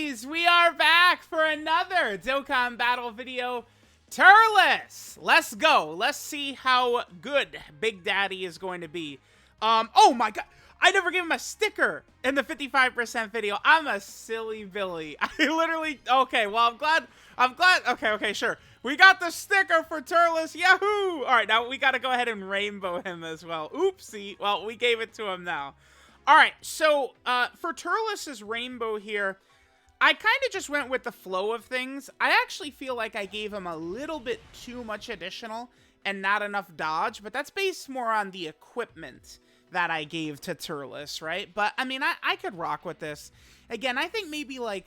guys, we are back for another Dokkan battle video. Turles, let's go. Let's see how good Big Daddy is going to be. Oh my god, I never gave him a sticker in the 55% video. I'm a silly Billy. I literally, okay, well, I'm glad, okay, sure. We got the sticker for Turles, yahoo! All right, now we got to go ahead and rainbow him as well. Oopsie, well, we gave it to him now. All right, so for Turles' rainbow here, I kind of just went with the flow of things. I actually feel like I gave him a little bit too much additional and not enough dodge, but that's based more on the equipment that I gave to Turles, right? But, I mean, I could rock with this. Again, I think maybe like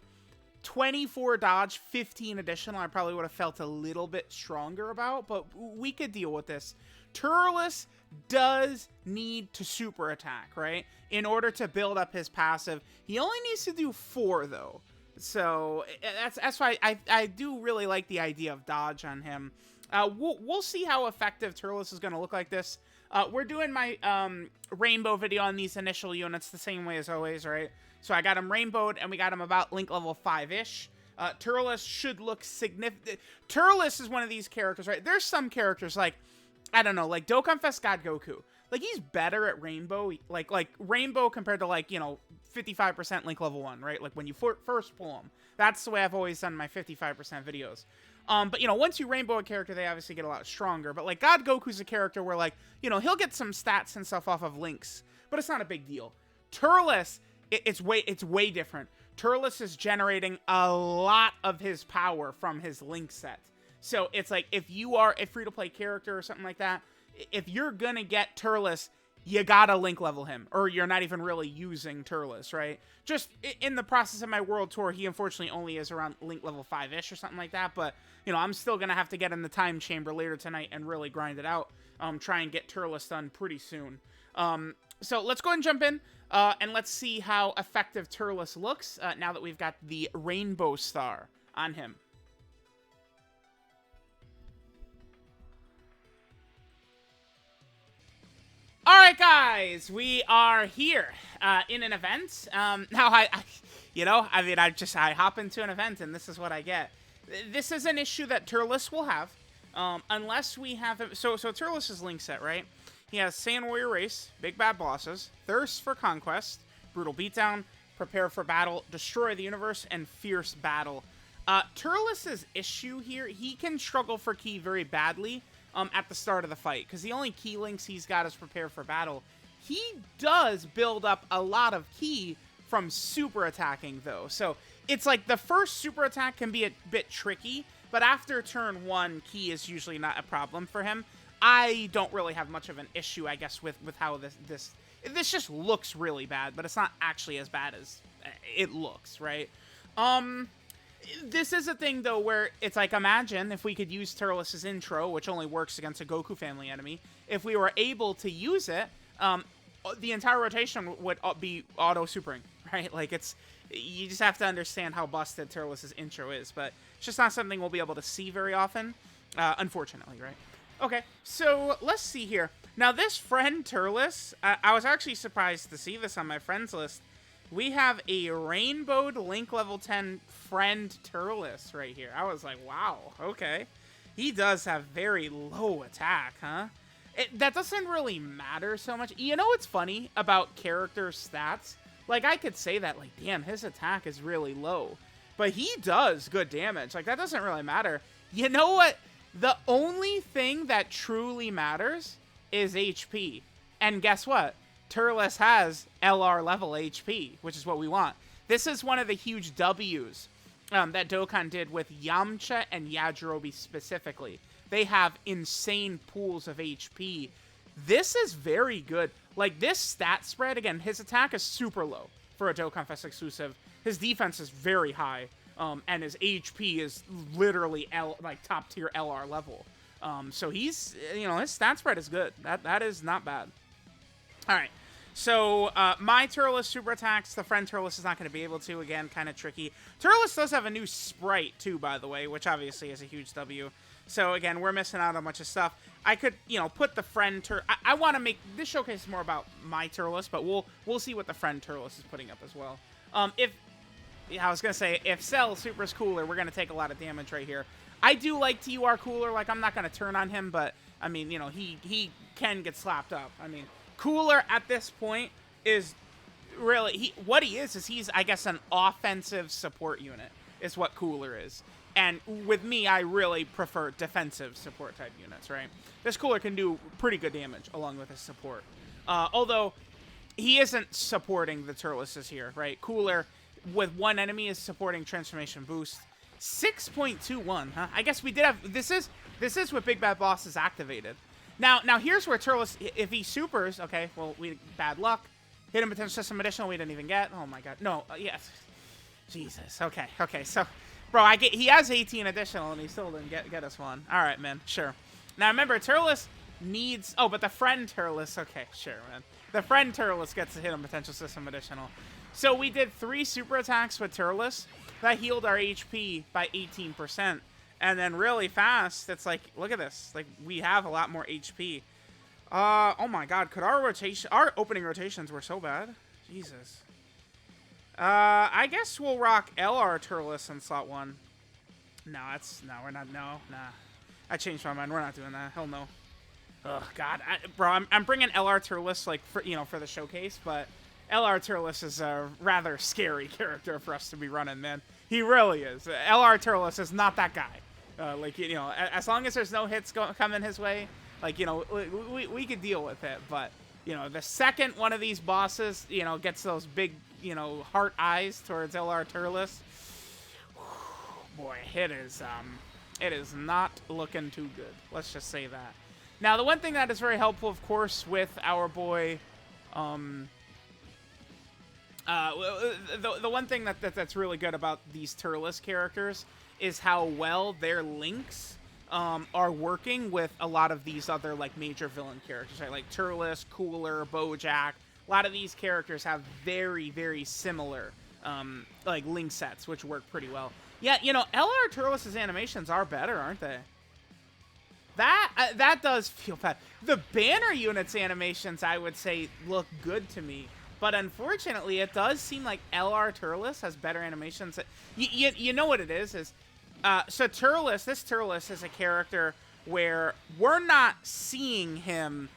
24 dodge, 15 additional, I probably would have felt a little bit stronger about, but we could deal with this. Turles does need to super attack, right? In order to build up his passive. He only needs to do 4, though. So that's why I do really like the idea of dodge on him. We'll see how effective Turles is going to look like this. We're doing my rainbow video on these initial units the same way as always, right? So I got him rainbowed, and we got him about link level 5-ish. Turles should look significant. Turles is one of these characters, right? There's some characters like, I don't know, like DOKKANFEST God Goku. Like, he's better at rainbow, like rainbow compared to, like, you know, 55% link level 1, right? Like, when you first pull him. That's the way I've always done my 55% videos. But, you know, once you rainbow a character, they obviously get a lot stronger. But, like, God Goku's a character where, like, you know, he'll get some stats and stuff off of links. But it's not a big deal. Turles, it's way different. Turles is generating a lot of his power from his link set. So, it's like, if you are a free-to-play character or something like that, if you're gonna get Turles, you gotta link level him, or you're not even really using Turles, right? Just in the process of my world tour, he unfortunately only is around link level 5-ish or something like that, but, you know, I'm still gonna have to get in the time chamber later tonight and really grind it out, try and get Turles done pretty soon. So let's go ahead and jump in, and let's see how effective Turles looks, now that we've got the Rainbow Star on him. Alright guys, we are here in an event. Now I hop into an event and this is what I get. This is an issue that Turles will have, unless we have him. So Turles is link set, right? He has Saiyan Warrior Race, Big Bad Bosses, Thirst for Conquest, Brutal Beatdown, Prepare for Battle, Destroy the Universe, and Fierce Battle. Turles' issue here, he can struggle for ki very badly at the start of the fight, because the only key links he's got is Prepare for Battle. He does build up a lot of ki from super attacking, though. So it's like the first super attack can be a bit tricky, but after turn 1, ki is usually not a problem for him. I don't really have much of an issue, I guess, with how this just looks really bad, but it's not actually as bad as it looks, right? This is a thing, though, where it's like, imagine if we could use Turles' intro, which only works against a Goku family enemy. If we were able to use it, the entire rotation would be auto-supering, right? Like, you just have to understand how busted Turles' intro is, but it's just not something we'll be able to see very often, unfortunately, right? Okay, so let's see here. Now, this friend Turles, I was actually surprised to see this on my friends list. We have a rainbowed link level 10 friend Turles right here. I was like, wow, okay. He does have very low attack, huh? That doesn't really matter so much. You know what's funny about character stats? Like, I could say that, like, damn, his attack is really low. But he does good damage. Like, that doesn't really matter. You know what? The only thing that truly matters is HP. And guess what? Turles has LR level HP, which is what we want. This is one of the huge W's that Dokkan did with Yamcha and Yajirobe specifically. They have insane pools of HP. This is very good. Like, this stat spread, again, his attack is super low for a Dokkanfest exclusive. His defense is very high, and his HP is literally top tier LR level. So he's, you know, his stat spread is good. That is not bad. All right. So, my Turles super attacks, the friend Turles is not going to be able to. Again, kind of tricky. Turles does have a new sprite, too, by the way, which obviously is a huge W. So, again, we're missing out on a bunch of stuff. I could, you know, put the friend I want to make... This showcase is more about my Turles, but we'll see what the friend Turles is putting up as well. Yeah, I was gonna say, if Cell supers Cooler, we're gonna take a lot of damage right here. I do like TUR Cooler. Like, I'm not gonna turn on him, but I mean, you know, he can get slapped up. I mean, Cooler at this point is really what he is he's, I guess, an offensive support unit is what Cooler is. And with me, I really prefer defensive support type units, right? This Cooler can do pretty good damage along with his support. Although he isn't supporting the Turleses here, right? Cooler with one enemy is supporting transformation boost. 6.21, huh? I guess we did have this is with Big Bad Boss is activated. Now here's where Turles, if he supers, okay, well, we bad luck. Hit him potential system additional we didn't even get. Oh my god. No, yes. Jesus. Okay, so bro, he has 18 additional and he still didn't get us one. All right, man. Sure. Now remember, Turles needs but the friend Turles, okay, sure, man. The friend Turles gets to hit him potential system additional. So we did 3 super attacks with Turles. That healed our HP by 18%. And then really fast, it's like, look at this. Like, we have a lot more HP. Oh my god, could our opening rotations were so bad? Jesus. I guess we'll rock LR Turles in slot 1. No, we're not, nah. I changed my mind, we're not doing that, hell no. Oh god, bro, I'm bringing LR Turles, like, for the showcase, but LR Turles is a rather scary character for us to be running, man. He really is. LR Turles is not that guy. Like, you know, as long as there's no hits coming his way, like, you know, we could deal with it. But, you know, the second one of these bosses, you know, gets those big, you know, heart eyes towards LR Turles, boy, it is not looking too good. Let's just say that. Now, the one thing that is very helpful, of course, with our boy, the one thing that's really good about these Turles characters is how well their links are working with a lot of these other, like, major villain characters, right? Like Turles, Cooler, Bojack. A lot of these characters have very, very similar, like, link sets, which work pretty well. Yeah, you know, LR Turles' animations are better, aren't they? That does feel bad. The banner units animations, I would say, look good to me. But unfortunately, it does seem like LR Turles has better animations. You know what it is so Turles, this Turles is a character where we're not seeing him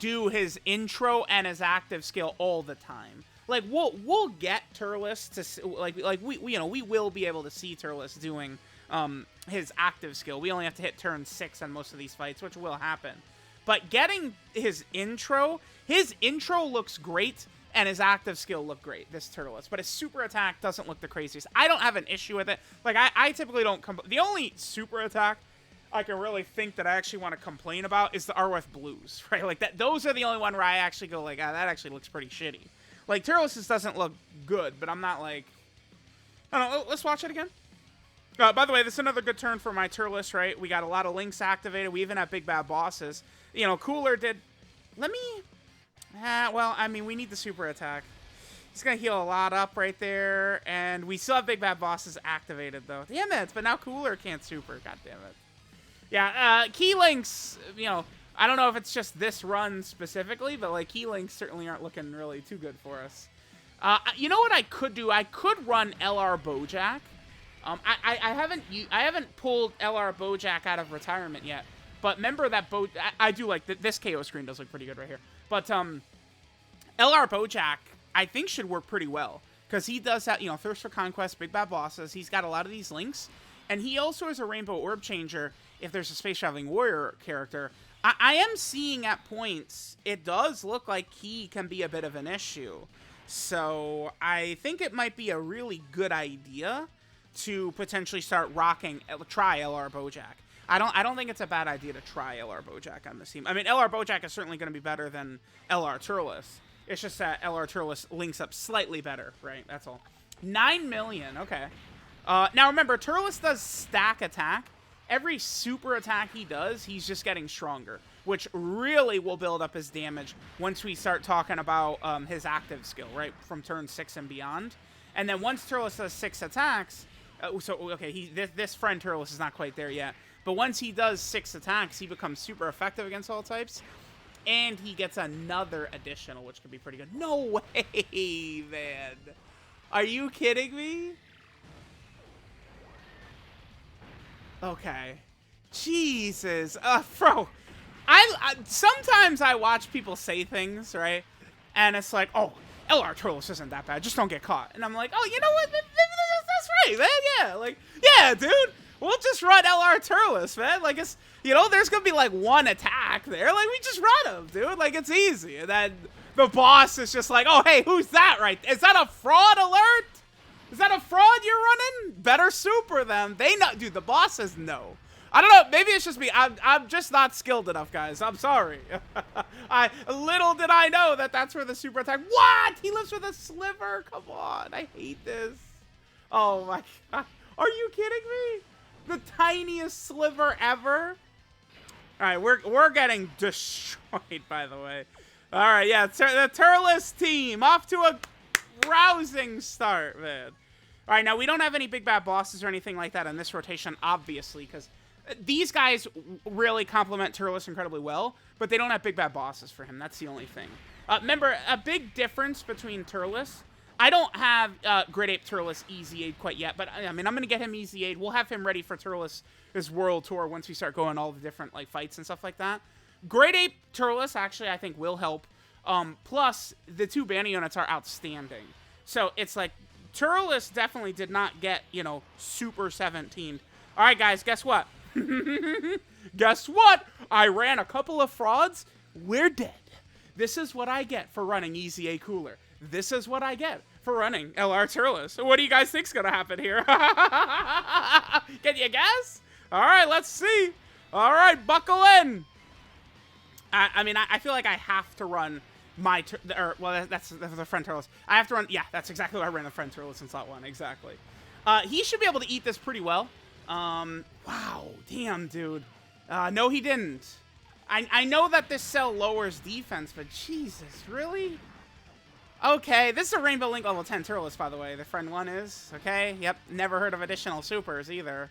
do his intro and his active skill all the time. Like, we'll get Turles to, like we will be able to see Turles doing his active skill. We only have to hit turn 6 on most of these fights, which will happen. But getting his intro looks great. And his active skill looked great, this Turles. But his super attack doesn't look the craziest. I don't have an issue with it. Like, I typically don't... The only super attack I can really think that I actually want to complain about is the Arweth Blues, right? Like, those are the only one where I actually go, like, that actually looks pretty shitty. Like, Turles doesn't look good, but I'm not, like... I don't know, let's watch it again. By the way, this is another good turn for my Turles, right? We got a lot of links activated. We even have Big Bad Bosses. You know, Cooler did... Let me... well, I mean, we need the super attack. He's going to heal a lot up right there. And we still have Big Bad Bosses activated, though. Damn it, but now Cooler can't super. God damn it. Yeah, key links, you know, I don't know if it's just this run specifically, but, like, key links certainly aren't looking really too good for us. You know what I could do? I could run LR Bojack. I haven't pulled LR Bojack out of retirement yet. But remember that I do like this KO screen does look pretty good right here. But LR Bojack, I think, should work pretty well. Because he does have, you know, Thirst for Conquest, Big Bad Bosses. He's got a lot of these links. And he also is a Rainbow Orb Changer if there's a Space Traveling Warrior character. I am seeing at points, it does look like he can be a bit of an issue. So I think it might be a really good idea to potentially try LR Bojack. I don't think it's a bad idea to try LR Bojack on this team. I mean, LR Bojack is certainly going to be better than LR Turles. It's just that LR Turles links up slightly better, right? That's all. 9 million, okay. Now remember, Turles does stack attack. Every super attack he does, he's just getting stronger, which really will build up his damage once we start talking about his active skill, right? From turn 6 and beyond. And then once Turles does 6 attacks, this friend Turles is not quite there yet. But once he does 6 attacks, he becomes super effective against all types. And he gets another additional, which could be pretty good. No way, man. Are you kidding me? Okay. Jesus. Bro. I sometimes I watch people say things, right? And it's like, oh, LR Turles isn't that bad. Just don't get caught. And I'm like, oh, you know what? Maybe that's right, man. Yeah. Like, yeah, dude. We'll just run LR Turles, man. Like, it's, you know, there's going to be like one attack there. Like, we just run him, dude. Like, it's easy. And then the boss is just like, oh, hey, who's that right? Is that a fraud alert? Is that a fraud you're running? Better super them. They know, dude, the boss says no. I don't know, maybe it's just me. I'm just not skilled enough, guys. I'm sorry. Little did I know that that's where the super attack. What? He lives with a sliver? Come on, I hate this. Oh my god. Are you kidding me? The tiniest sliver ever? All right, we're getting destroyed, by the way. All right, yeah, the Turles team off to a rousing start, man. All right, now we don't have any big bad bosses or anything like that in this rotation, obviously, because these guys really complement Turles incredibly well, but they don't have big bad bosses for him. That's the only thing. Remember, a big difference between Turles. I don't have Great Ape Turles Easy Aid quite yet, but I mean, I'm going to get him Easy Aid. We'll have him ready for Turles' World Tour once we start going all the different like fights and stuff like that. Great Ape Turles, actually, I think will help. Plus, the 2 banner units are outstanding. So, it's like, Turles definitely did not get, you know, Super 17. All right, guys, guess what? Guess what? I ran a couple of frauds. We're dead. This is what I get for running Easy A Cooler. This is what I get for running LR Turles. So what do you guys think's gonna happen here? Can you guess? All right, let's see. All right, buckle in. I mean, I feel like I have to run my, well, that's the friend Turles. I have to run, yeah, that's exactly what I ran the friend Turles in slot 1, exactly. He should be able to eat this pretty well. Wow, damn, dude. No, he didn't. I know that this cell lowers defense, but Jesus, really? Okay, this is a Rainbow Link level 10 Turles, by the way. The friend 1 is, okay? Yep, never heard of additional supers either.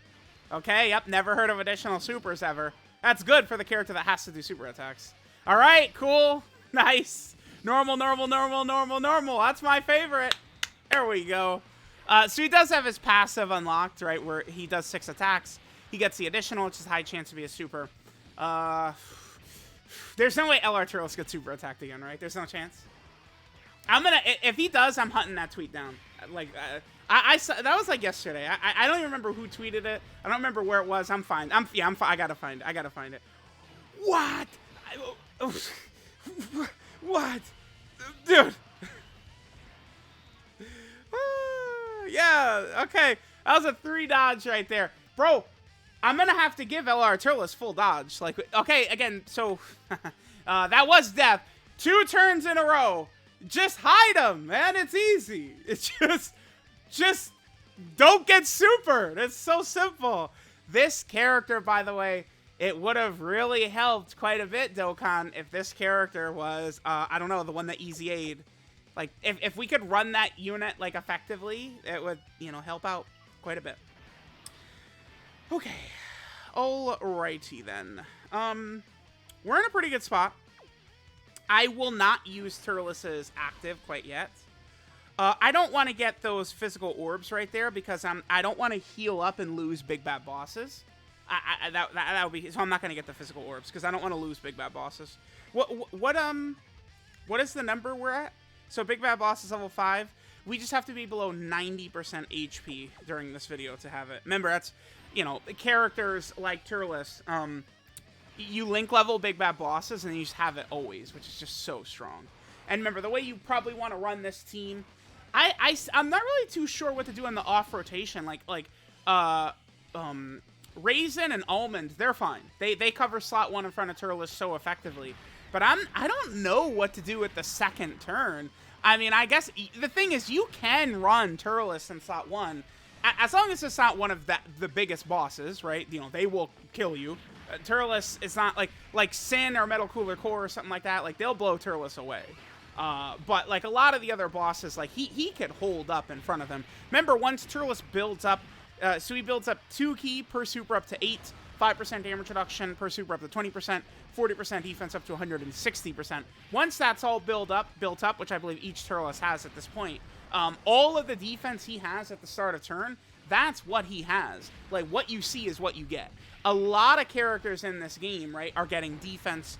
Okay, yep, never heard of additional supers ever. That's good for the character that has to do super attacks. All right, cool, nice. Normal, normal, normal, normal, normal. That's my favorite. There we go. So he does have his passive unlocked, right, where he does 6 attacks. He gets the additional, which is high chance to be a super. There's no way LR Turles gets super attacked again, right? There's no chance. I'm gonna, if he does, I'm hunting that tweet down. Like, I saw, that was like yesterday. I don't even remember who tweeted it. I don't remember where it was. I'm fine. I'm fine. I gotta find it. What? What? Dude. Yeah, okay. That was a 3 dodge right there. Bro, I'm gonna have to give LR Turles full dodge. Like, okay, again, so that was death. 2 turns in a row. Just hide him, man. It's easy. It's just don't get super. It's so simple. This character, by the way, it would have really helped quite a bit, Dokkan, if this character was, I don't know, the one that Easy Aid. Like, if we could run that unit, like, effectively, it would, you know, help out quite a bit. Okay. Alrighty, then. We're in a pretty good spot. I will not use Turles' active quite yet. I don't want to get those physical orbs right there because I don't want to heal up and lose big bad bosses. That would be, so I'm not going to get the physical orbs because I don't want to lose big bad bosses. What is the number we're at? So big bad boss is level 5. We just have to be below 90% HP during this video to have it. Remember, that's, you know, characters like Turles, you link level big bad bosses and you just have it always, which is just so strong. And remember, the way you probably want to run this team, I'm not really too sure what to do in the off rotation. Raisin and Almond, they're fine. They cover slot 1 in front of Turles so effectively. But I don't know what to do with the second turn. I mean, I guess the thing is you can run Turles in slot 1 as long as it's not one of the biggest bosses, right? You know, they will kill you. Turles is not like Sin or Metal Cooler Core or something like that. Like, they'll blow Turles away. But like a lot of the other bosses, like he could hold up in front of them. Remember, once Turles builds up, so he builds up 2 ki per super up to 8, 5% damage reduction per super up to 20%, 40% defense up to 160%. Once that's all built up, which I believe each Turles has at this point, all of the defense he has at the start of turn, that's what he has. Like, what you see is what you get. A lot of characters in this game, right, are getting defense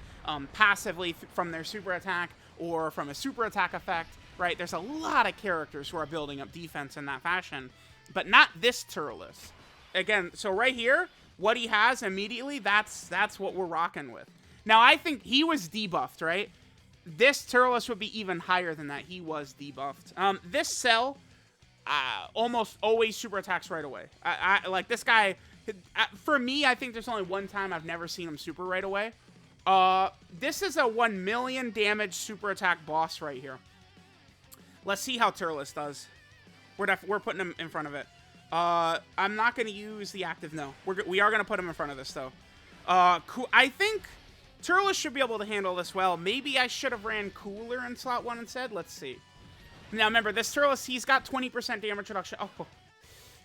passively from their super attack or from a super attack effect, right? There's a lot of characters who are building up defense in that fashion, but not this Turles. Again, so right here, what he has immediately, that's what we're rocking with. Now, I think he was debuffed, right? This Turles would be even higher than that. He was debuffed. This Cell almost always super attacks right away. I like this guy. For me, I think there's only one time I've never seen him super right away. This is a 1 million damage super attack boss right here. Let's see how Turles does. We're putting him in front of it. I'm not going to use the active. No, we are going to put him in front of this though. Cool. I think Turles should be able to handle this well. Maybe I should have ran Cooler in slot 1 instead. Let's see. Now remember, this Turles, he's got 20% damage reduction. Oh,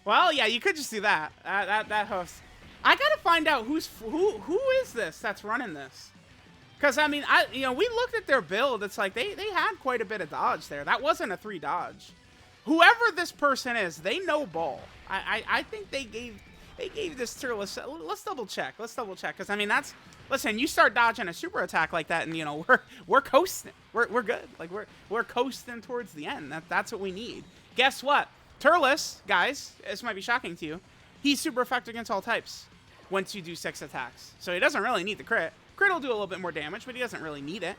well, yeah, you could just do that. That host. I gotta find out who is this that's running this. Because I mean, we looked at their build. It's like they had quite a bit of dodge there. That wasn't a 3 dodge. Whoever this person is, they know ball. I think they gave this Turles. Let's double check. Because I mean, listen. You start dodging a super attack like that, and we're coasting. We're good. Like we're coasting towards the end. That's what we need. Guess what? Turles, guys, this might be shocking to you. He's super effective against all types once you do 6 attacks. So he doesn't really need the crit. Crit will do a little bit more damage, but he doesn't really need it.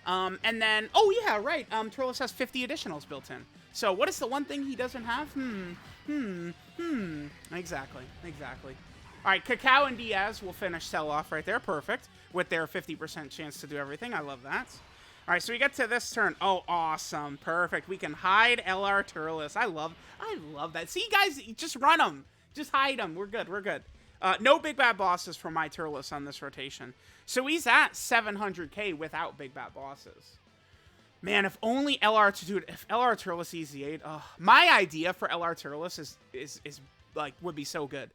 And then, oh yeah, right. Turles has 50 additionals built in. So what is the one thing he doesn't have? Exactly. All right, Cacao and Diaz will finish Cell off right there. Perfect. With their 50% chance to do everything. I love that. All right, so we get to this turn. Oh, awesome. Perfect. We can hide LR Turles. I love that. See, guys, just run them. Just hide them. We're good. No big bad bosses for my Turles on this rotation. So he's at 700k without big bad bosses. Man, if only LR to do it. If LR Turles easy 8. My idea for LR Turles is like would be so good.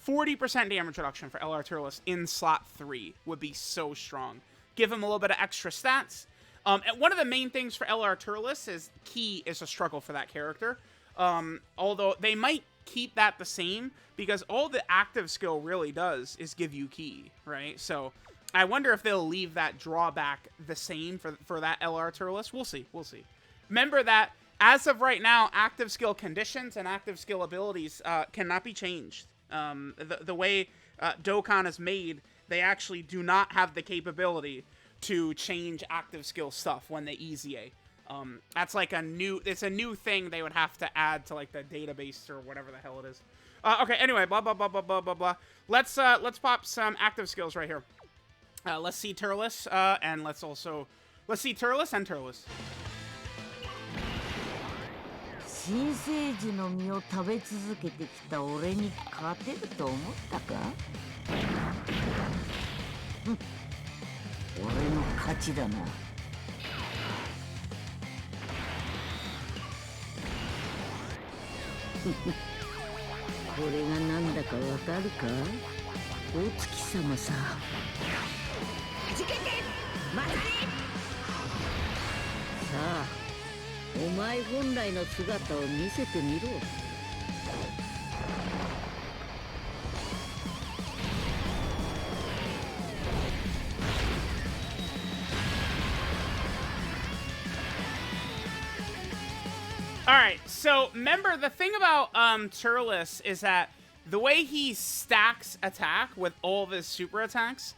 40% damage reduction for LR Turles in slot 3 would be so strong. Give him a little bit of extra stats. And one of the main things for LR Turles is key is a struggle for that character. Although they might keep that the same because all the active skill really does is give you key, right? So I wonder if they'll leave that drawback the same for that LR Turles. We'll see. Remember that as of right now, active skill conditions and active skill abilities cannot be changed. The way Dokkan is made, they actually do not have the capability to change active skill stuff when they easy A. That's like it's a new thing they would have to add to like the database or whatever the hell it is. Okay, anyway, blah, blah, blah, blah, blah, blah, blah. Let's pop some active skills right here. Let's see Turles, and let's see Turles and Turles. 新生児の実を食べ続けてきた俺に勝てると思ったか？俺の勝ちだな。これがなんだかわかるか？お月様さ。はじけてまたね。さあ、お前本来の姿を見せてみろ。Alright, so remember the thing about Turles is that the way he stacks attack with all of his super attacks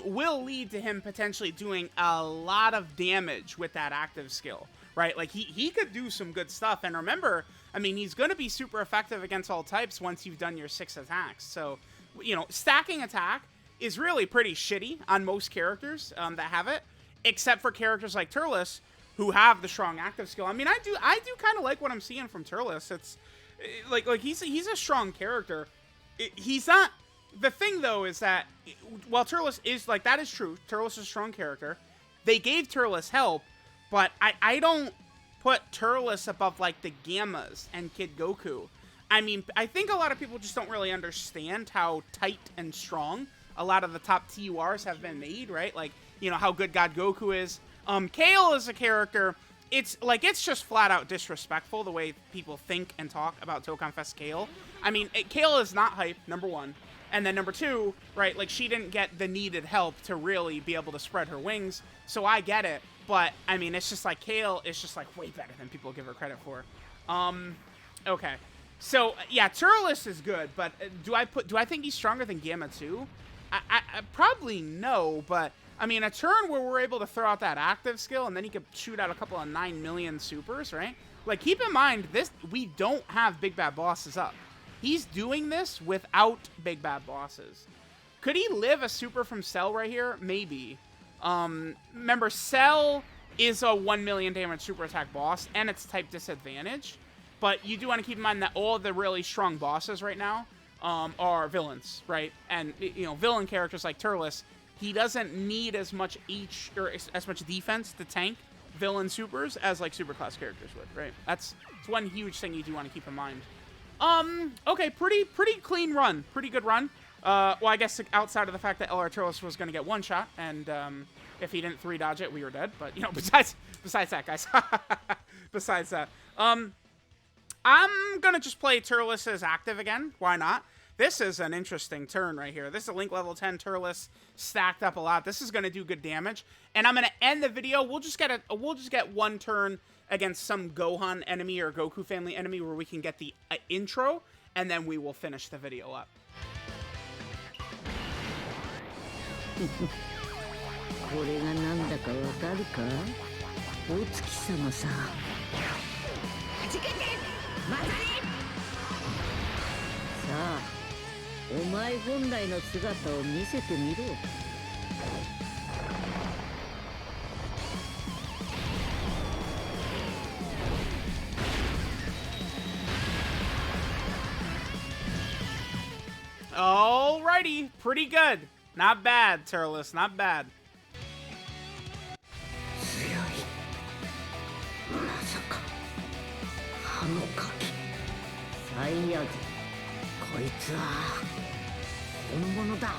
will lead to him potentially doing a lot of damage with that active skill, right? Like he could do some good stuff. And remember, I mean, he's going to be super effective against all types once you've done your 6 attacks. So, stacking attack is really pretty shitty on most characters that have it, except for characters like Turles, who have the strong active skill. I mean, I do kind of like what I'm seeing from Turles. It's like he's a strong character. He's not. The thing though is that while Turles is like that is true. Turles is a strong character. They gave Turles help, but I don't put Turles above like the Gammas and Kid Goku. I mean, I think a lot of people just don't really understand how tight and strong a lot of the top TURs have been made, right? Like, how good God Goku is. Kale is a character it's like, it's just flat out disrespectful the way people think and talk about DOKKANFEST Kale. I mean, Kale is not hype, number one. And then number two, right, like, she didn't get the needed help to really be able to spread her wings. So I get it. But, I mean, it's just like, Kale is just, like, way better than people give her credit for. Okay. So, yeah, Turles is good, but do I think he's stronger than Gamma 2? I probably no, but, I mean, a turn where we're able to throw out that active skill, and then he could shoot out a couple of 9 million supers, right? Like, keep in mind, we don't have Big Bad Bosses up. He's doing this without Big Bad Bosses. Could he live a super from Cell right here? Maybe. Remember, Cell is a 1 million damage super attack boss, and it's type disadvantage. But you do want to keep in mind that all the really strong bosses right now are villains, right? And, you know, villain characters like Turles, he doesn't need as much as much defense to tank villain supers as, like, superclass characters would, right? That's one huge thing you do want to keep in mind. Okay, pretty clean run. Pretty good run. Well, I guess outside of the fact that LR Turles was going to get one shot, and if he didn't 3-dodge it, we were dead. But, you know, besides that, guys. Besides that. I'm going to just play Turles as active again. Why not? This is an interesting turn right here. This is a Link level 10 Turles stacked up a lot. This is going to do good damage. And I'm going to end the video. We'll just get one turn against some Gohan enemy or Goku family enemy where we can get the intro, and then we will finish the video up. これがなんだかわかるか？お月様さ。はじけて混ざれ。さあ、お前本来の姿を見せてみろ。Alrighty, pretty good. Not bad, Turles, not bad. 強い。まさか歯の柿。最悪。こいつは本物だ。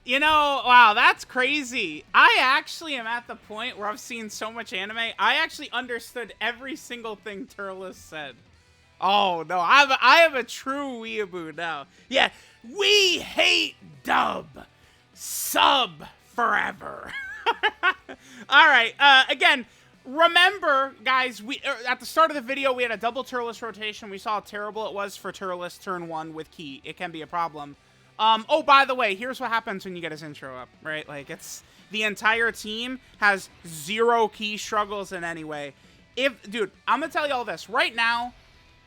You know, wow, that's crazy. I actually am at the point where I've seen so much anime, I actually understood every single thing Turles said. Oh, no, I am a true weeaboo now. Yeah, we hate dub. Sub forever. All right, again, remember, guys, at the start of the video, we had a double Turles rotation. We saw how terrible it was for Turles turn 1 with Ki. It can be a problem. Oh, by the way, here's what happens when you get his intro up, right? Like, it's the entire team has 0 Ki struggles in any way. Dude, I'm gonna tell you all this right now.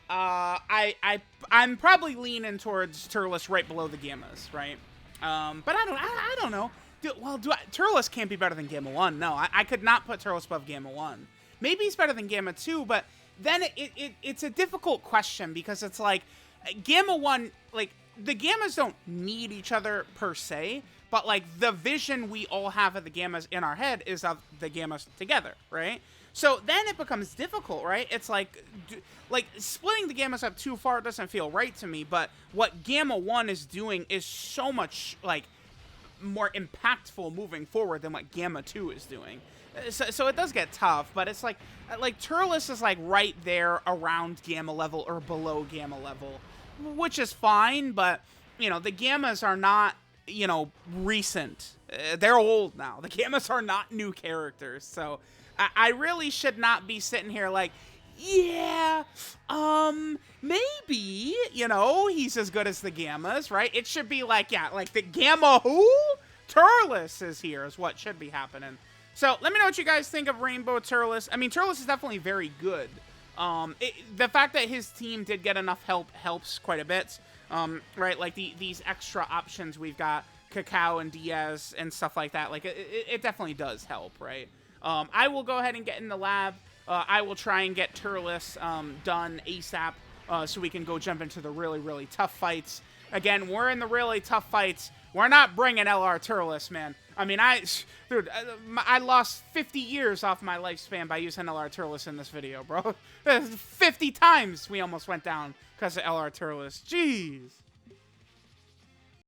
I'm probably leaning towards Turles right below the Gammas, right? But I don't know. Turles can't be better than Gamma 1. No, I could not put Turles above Gamma 1. Maybe he's better than Gamma 2, but then it's a difficult question because it's like Gamma 1, like, the Gammas don't need each other per se, but, like, the vision we all have of the Gammas in our head is of the Gammas together, right? So then it becomes difficult, right? It's like splitting the Gammas up too far doesn't feel right to me, but what Gamma 1 is doing is so much, like, more impactful moving forward than what Gamma 2 is doing. So it does get tough, but it's like Turles is, like, right there around Gamma level or below Gamma level, which is fine, but, you know, the Gammas are not, you know, recent. They're old now. The Gammas are not new characters, so I really should not be sitting here like, yeah, maybe, you know, he's as good as the Gammas, right? It should be like, yeah, like the Gamma who? Turles is here is what should be happening. So let me know what you guys think of Rainbow Turles. I mean, Turles is definitely very good. The fact that his team did get enough help helps quite a bit, right? Like these extra options we've got, Cacao and Diaz and stuff like that. Like it definitely does help, right? I will go ahead and get in the lab. I will try and get Turles done ASAP so we can go jump into the really, really tough fights. Again, we're in the really tough fights. We're not bringing LR Turles, man. I mean, dude, I lost 50 years off my lifespan by using LR Turles in this video, bro. 50 times we almost went down because of LR Turles. Jeez.